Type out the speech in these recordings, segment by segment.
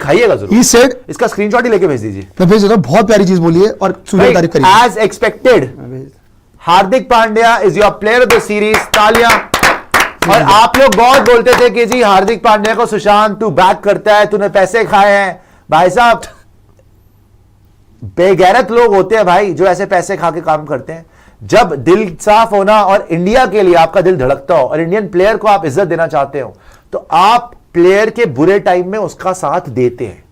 दिखाइएगा जरूर। He said, इसका screenshot ही लेके भेज दीजिए। मैं भेज देता हूं, बहुत प्यारी चीज बोली है और सूर्य तारीफ करी। As expected Hardik Pandya is your player of the series. तालियां। और आप लोग बहुत बोलते थे कि जी हार्दिक पांड्या को सुशांत तू बैक करता है, तूने पैसे खाए हैं। भाई साहब बेगैरत लोग होते हैं भाई जो ऐसे पैसे खा के काम करते हैं। जब दिल साफ होना और इंडिया के लिए आपका दिल धड़कता हो और इंडियन प्लेयर को आप इज्जत देना चाहते हो तो आप प्लेयर के बुरे टाइम में उसका साथ देते हैं।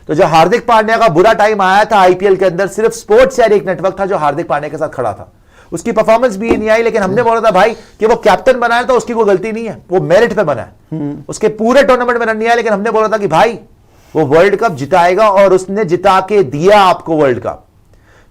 तो जो हार्दिक पांड्या का बुरा टाइम आया था आईपीएल के अंदर, सिर्फ स्पोर्ट्स यार एक नेटवर्क था जो हार्दिक पांड्या के साथ खड़ा था। उसकी परफॉर्मेंस भी नहीं आई, लेकिन हमने बोला था भाई कि वो कैप्टन बनाया तो उसकी कोई गलती नहीं है, वो मेरिट पे बना है। उसके पूरे टूर्नामेंट में रन नहीं आया, लेकिन हमने बोला था कि भाई वो वर्ल्ड कप जिताएगा और उसने जिता के दिया आपको वर्ल्ड कप।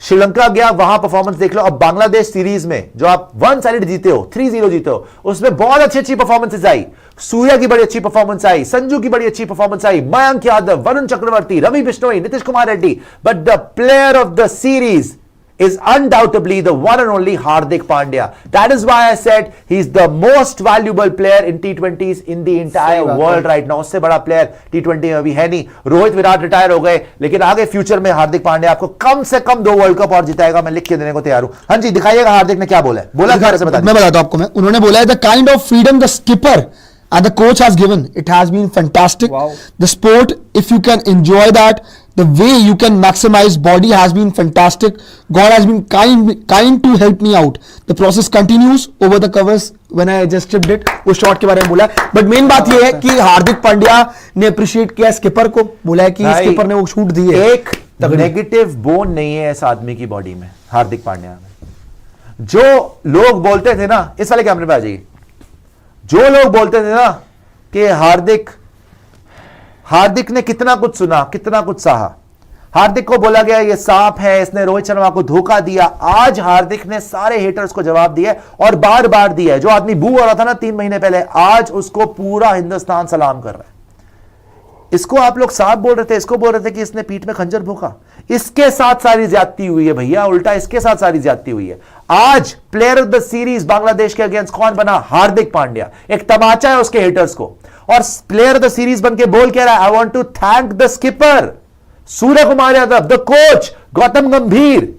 श्रीलंका गया, वहां परफॉर्मेंस देख लो। अब बांग्लादेश सीरीज में जो आप 1 साइड जीते हो, 3-0 जीते हो, उसमें बहुत अच्छी अच्छी परफॉर्मेंसेस आई। सूर्या की बड़ी अच्छी परफॉर्मेंस आई, संजू की बड़ी अच्छी परफॉर्मेंस आई, Mayank Yadav, Varun Chakravarthy, Ravi Bishnoi, Nitish Kumar Reddy. But the player of the series is undoubtedly the one and only Hardik Pandya. That is why I said he's the most valuable player in T20s in the entire world right now. उससे बड़ा player T20 में अभी है नहीं। Rohit Virat retire हो गए, लेकिन आगे फ्यूचर में हार्दिक पांड्या आपको कम से कम 2 वर्ल्ड कप और जिताएगा। मैं लिख के देने को तैयार हूं। हाँ जी, दिखाइएगा हार्दिक ने क्या बोला है। बोला क्या से बता, मैं बताता हूं आपको। उन्होंने बोला है the kind of freedom the skipper and the coach has given, it has been fantastic. Wow. The sport, if you can enjoy that, the way you can maximize body has been fantastic. God has been kind to help me out. The process continues over the covers when I just stripped it. वो shot के बारे में बोला, but main बात ये है कि हार्दिक पांड्या ने अप्रिशिएट किया स्किपर को, बोला है कि स्किपर ने वो शूट दी है। एक नेगेटिव बोन नहीं है इस आदमी की बॉडी में, हार्दिक पांड्या में। जो लोग बोलते थे ना, इस वाले कैमरे पे आ जाइए, जो लोग बोलते थे ना कि हार्दिक ने कितना कुछ सुना, कितना कुछ सहा, हार्दिक को बोला गया ये सांप है, इसने रोहित शर्मा को धोखा दिया। आज हार्दिक ने सारे हेटर्स को जवाब दिया और बार बार दिया है। जो आदमी बू हो रहा था ना 3 महीने पहले, आज उसको पूरा हिंदुस्तान सलाम कर रहा है। इसको आप लोग सांप बोल रहे थे, इसको बोल रहे थे कि इसने पीठ में खंजर भोंका। इसके साथ सारी ज्यादती हुई है भैया, उल्टा इसके साथ सारी ज्यादती हुई है। आज player of the series Bangladesh के अगेंस्ट कौन बना? हार्दिक पांड्या। एक तमाचा है उसके हेटर्स को, और प्लेयर ऑफ द सीरीज बन के बोल कह रहा है I want to thank the skipper Surya Kumar Yadav, the coach Gautam Gambhir.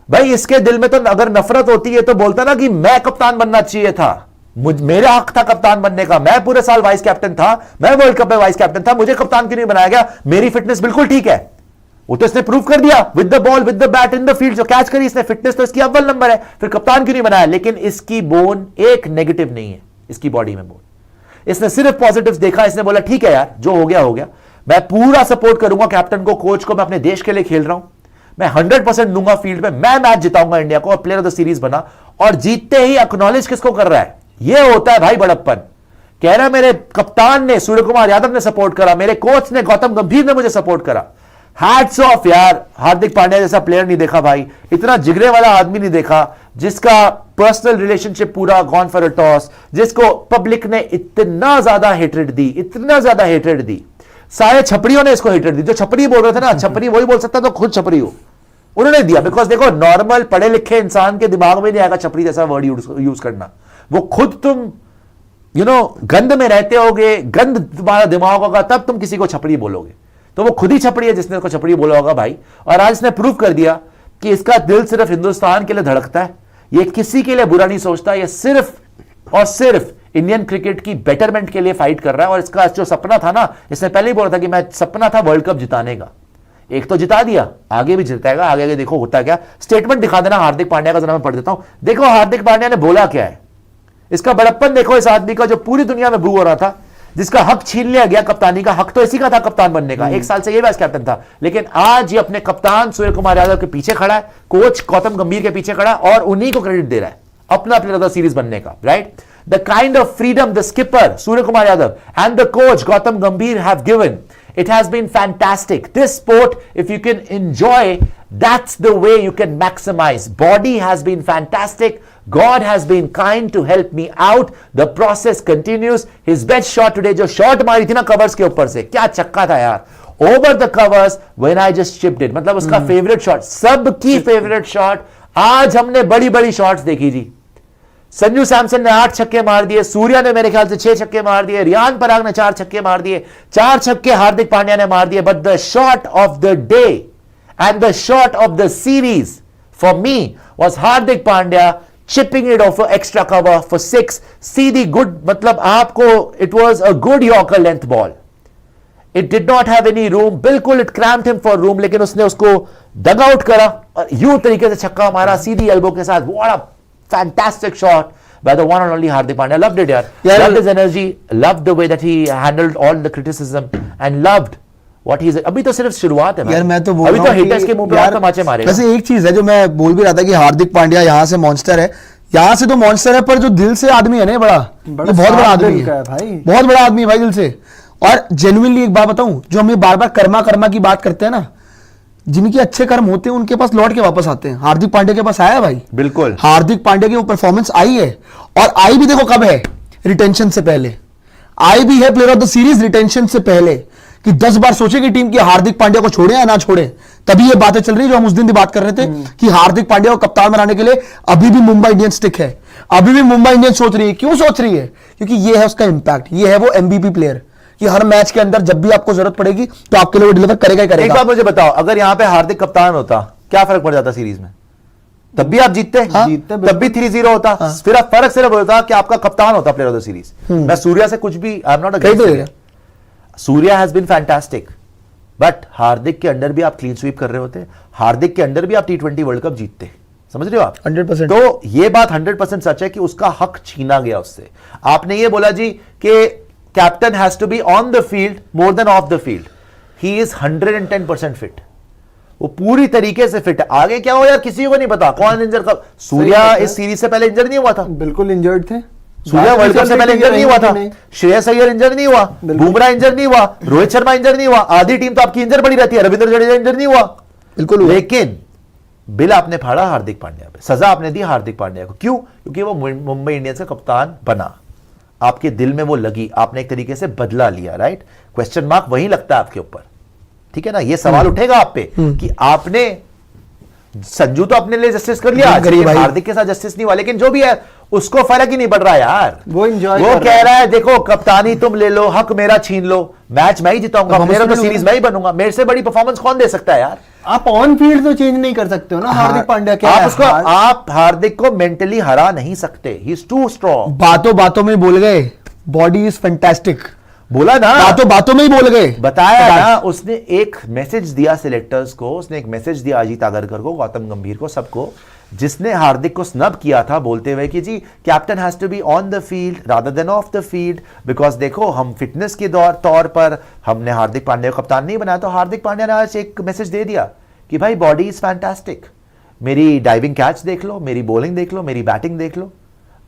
भाई इसके दिल में तो अगर नफरत होती है तो बोलता ना कि मैं कप्तान बनना चाहिए था, मेरा हक था कप्तान बनने का, मैं पूरे साल वाइस कैप्टन था, मैं वर्ल्ड कप में वाइस कैप्टन था, मुझे कप्तान क्यों नहीं बनाया गया? मेरी फिटनेस बिल्कुल ठीक है। वो तो इसने प्रूव कर दिया with the ball, with the bat, in the field, जो कैच करी इसने, फिटनेस तो इसकी अव्वल नंबर है, फिर कप्तान क्यों नहीं बनाया? लेकिन इसकी बोन एक नेगेटिव नहीं है, इसकी बॉडी में बोन। इसने सिर्फ पॉजिटिव्स देखा, इसने बोला ठीक है यार, जो हो गया हो गया, मैं पूरा सपोर्ट करूंगा कैप्टन को, कोच को, मैं अपने देश के लिए खेल रहा हूं, मैं 100% दूंगा फील्ड में, मैं मैच जिताऊंगा इंडिया को, और प्लेयर ऑफ द सीरीज बना। और जीतते ही एक्नॉलेज किसको कर रहा है? यह होता है भाई बड़प्पन। कह रहा है मेरे कप्तान ने सूर्य कुमार यादव ने सपोर्ट करा, मेरे कोच ने गौतम गंभीर ने मुझे सपोर्ट करा। हैट्स ऑफ यार, हार्दिक पांड्या जैसा प्लेयर नहीं देखा भाई, इतना जिगरे वाला आदमी नहीं देखा, जिसका पर्सनल रिलेशनशिप पूरा गॉन फॉर अ टॉस, जिसको पब्लिक ने इतना ज्यादा हेट्रेड दी, इतना ज्यादा हेट्रेड दी। सारे छपड़ियों ने इसको हेट्रेड दी। जो छपड़ी बोल रहे थे ना, छपड़ी वही बोल सकता तो खुद छपड़ी हो, उन्होंने दिया। बिकॉज देखो, नॉर्मल पढ़े लिखे इंसान के दिमाग में नहीं आएगा छपड़ी जैसा वर्ड यूज करना। वो खुद तुम गंद में रहते होगे, गंद तुम्हारा दिमाग होगा, तब तुम किसी को छपड़ी बोलोगे। तो वो खुद ही छपड़ी है जिसने उसको छपड़ी बोला होगा भाई। और आज इसने प्रूव कर दिया कि इसका दिल सिर्फ हिंदुस्तान के लिए धड़कता है, ये किसी के लिए बुरा नहीं सोचता, ये सिर्फ और सिर्फ इंडियन क्रिकेट की बेटरमेंट के लिए फाइट कर रहा है। और इसका जो सपना था ना, इसने पहले ही बोला था कि मैं सपना था वर्ल्ड कप जिताने का, एक तो जिता दिया, आगे भी जिताएगा। आगे देखो होता क्या। स्टेटमेंट दिखा देना हार्दिक पांड्या का, जरा मैं पढ़ देता हूं। देखो हार्दिक पांड्या ने बोला क्या है, इसका बड़प्पन देखो इस आदमी का, जो पूरी दुनिया में बू हो रहा था, जिसका हक छीन लिया गया कप्तानी का। हक तो इसी का था कप्तान बनने का, 1 साल से ये वाइस कैप्टन था, लेकिन आज ये अपने कप्तान सूर्य कुमार यादव के पीछे खड़ा है, कोच गौतम गंभीर के पीछे खड़ा है, और उन्हीं को क्रेडिट दे रहा है अपना प्लेयर ऑफ द सीरीज बनने का। Right, the kind of freedom the skipper Surya Kumar Yadav and the coach Gautam Gambhir have given, it has been fantastic. This sport, if you can enjoy, that's the way you can maximize. Body has been fantastic. God has been kind to help me out. The process continues. His best shot today, जो shot मारी थी ना covers के ऊपर से, क्या चक्का था यार, over the covers when I just chipped it. मतलब उसका फेवरेट शॉट, सबकी फेवरेट शॉट। आज हमने बड़ी बड़ी शॉट्स देखी जी, संजू सैमसन ने 8 छक्के मार दिए, सूर्या ने मेरे ख्याल से 6 छक्के मार दिए, रियान पराग ने 4 छक्के मार दिए, 4 छक्के हार्दिक पांड्या ने मार दिए. But the shot of the day and the shot of the series for me was Hardik Pandya chipping it off extra cover for 6. Sidhi good, मतलब आपको it was a good Yorker length ball. It did not have any room. बिल्कुल it cramped him for room, लेकिन उसने उसको dug out करा और यूं तरीके से छक्का मारा सीधी एल्बो के साथ. What a fantastic shot by the one and only Hardik Pandya. Loved it, yaar. Loved his energy. Loved the way that he handled all the criticism and loved what he's. अभी तो सिर्फ शुरुआत है यार, मैं तो बोल अभी रहा तो हूं हिटर्स कि के मुंह पे यार, तमाचे मारेगा. वैसे एक चीज है जो मैं बोल भी रहा था कि हार्दिक पांड्या यहाँ से मॉन्स्टर है, यहाँ से तो मॉन्स्टर है, पर जो दिल से आदमी है ना बड़ा, ये बहुत बड़ा आदमी है भाई, बहुत बड़ा आदमी है भाई दिल से. और जेन्युइनली एक बात बताऊं, जो हम ये बार बार कर्मा कर्मा की बात करते हैं ना, जिनके अच्छे कर्म होते हैं उनके पास लौट के वापस आते हैं. हार्दिक पांड्या के पास आया भाई, बिल्कुल. हार्दिक पांड्या की वो परफॉर्मेंस आई है, और आई भी देखो कब है, रिटेंशन से पहले आई भी है. Player of the series retention से पहले, कि 10 बार सोचेगी टीम कि हार्दिक पांड्या को छोड़े या ना छोड़े. तभी ये बातें चल रही जो हम उस दिन भी बात कर रहे थे कि हार्दिक पांड्या को कप्तान बनाने के लिए अभी भी मुंबई इंडियंस स्टिक है, अभी भी मुंबई इंडियंस सोच रही है. क्यों सोच रही है? क्योंकि ये है उसका इंपैक्ट, ये है वो एमबीपी प्लेयर कि हर मैच के अंदर जब भी आपको जरूरत पड़ेगी तो आपके लिए वो डिलीवर करेगा ही करेगा. एक बात मुझे बताओ, अगर यहाँ पे हार्दिक कप्तान होता क्या फर्क पड़ जाता सीरीज में? तब भी आप जीतते, तब भी 3-0 होता. फिर फर्क सिर्फ होता कि आपका कप्तान होता प्लेयर ऑफ द सीरीज. मैं सूर्या से कुछ भी, I am not against. Surya has been fantastic, but Hardik के अंडर भी आप क्लीन स्वीप कर रहे होते, हार्दिक के अंडर भी आप T20 वर्ल्ड कप जीतते. समझ रहे हो आप? 100%. तो ये बात 100% सच है कि उसका हक छीना गया उससे. आपने ये बोला जी कि captain has to be on the field more than off the field. He is 110% fit, वो पूरी तरीके से फिट है. आगे क्या हो यार किसी को नहीं पता कौन इंजर कब. सूर्या इस सीरीज से पहले इंजर नहीं हुआ था, बिल्कुल इंजर्ड थे. सूर्या वर्ल्ड कप से पहले इंजर नहीं हुआ था, श्रेयस अय्यर इंजर नहीं हुआ, बुमराह इंजर नहीं हुआ, रोहित शर्मा इंजर नहीं हुआ. आधी टीम तो आपकी इंजर पड़ी रहती है. रविंद्र जडेजा इंजर नहीं हुआ, बिल्कुल. लेकिन बिल आपने फाड़ा हार्दिक पांड्या पे, सजा आपने दी हार्दिक पांड्या को. क्यों? क्योंकि वो मुंबई इंडियंस का कप्तान बना, आपके दिल में वो लगी, आपने एक तरीके से बदला लिया. राइट? क्वेश्चन मार्क वही लगता है आपके ऊपर, ठीक है ना? ये सवाल उठेगा आप पे कि आपने, संजू तो अपने लिए जस्टिस कर लिया, हार्दिक के साथ जस्टिस नहीं हुआ. लेकिन जो भी है उसको फर्क ही नहीं पड़ रहा यार. वो एंजॉय वो कह रहा है देखो कप्तानी तुम ले लो, हक मेरा छीन लो, मैच मैं ही जिताऊंगा, मेरा तो सीरीज मैं ही बनूंगा. मेरे से बड़ी परफॉर्मेंस कौन दे सकता है यार? आप ऑन फील्ड तो चेंज नहीं कर सकते हो ना. हार्दिक पांड्या क्या आप उसको, आप हार्दिक को मेंटली हरा नहीं सकते. He is too strong. बातों बातों में बोल गए बॉडी इज फैंटास्टिक, बोला ना, बातों बातों में ही बोल गए. बताया ना, उसने एक मैसेज दिया सिलेक्टर्स को, उसने एक मैसेज दिया अजीत आगरकर को, गौतम गंभीर को, सबको, जिसने हार्दिक को स्नब किया था बोलते हुए कि जी captain has to be on the field rather than off the field, because देखो हम फिटनेस के तौर पर हमने हार्दिक पांड्या को कप्तान नहीं बनाया. तो हार्दिक पांड्या ने आज एक मैसेज दे दिया कि भाई बॉडी इज फैंटास्टिक, मेरी डाइविंग कैच देख लो, मेरी बॉलिंग देख लो, मेरी बैटिंग देख लो,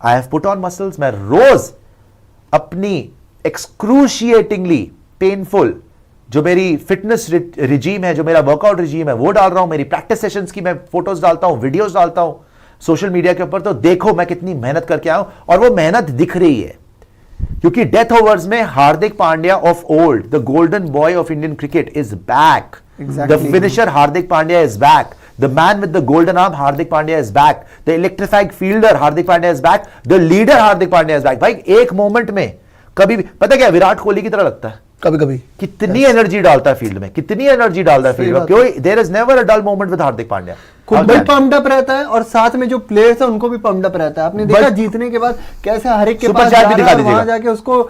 I have put on muscles. मैं रोज अपनी एक्सक्रूशिएटिंगली पेनफुल जो मेरी फिटनेस रिजीम है, जो मेरा वर्कआउट रिजीम है, वो डाल रहा हूं. मेरी प्रैक्टिस सेशंस की मैं फोटोज डालता हूं, वीडियोस डालता हूं सोशल मीडिया के ऊपर. तो देखो मैं कितनी मेहनत करके आया हूं, और वो मेहनत दिख रही है. क्योंकि डेथ ओवर्स में Hardik Pandya of old, the golden boy of Indian cricket is back. The finisher Hardik Pandya is back. The man with the golden arm, Hardik Pandya is back. The electrified fielder, Hardik Pandya is back. The leader, Hardik Pandya is back. भाई एक moment में कभी भी, पता क्या, विराट कोहली की तरह लगता है कभी कभी. कितनी एनर्जी डालता है फील्ड में, कितनी एनर्जी डालता है फील्ड में. क्यों? There is never a dull moment with Hardik Pandya. खुद भी पम्प्ड अप रहता है और साथ में जो प्लेयर्स है उनको भी पम्प्ड अप रहता है. आपने देखा जीतने के बाद कैसे हर एक के पास जा रहा है, वहां जाके उसको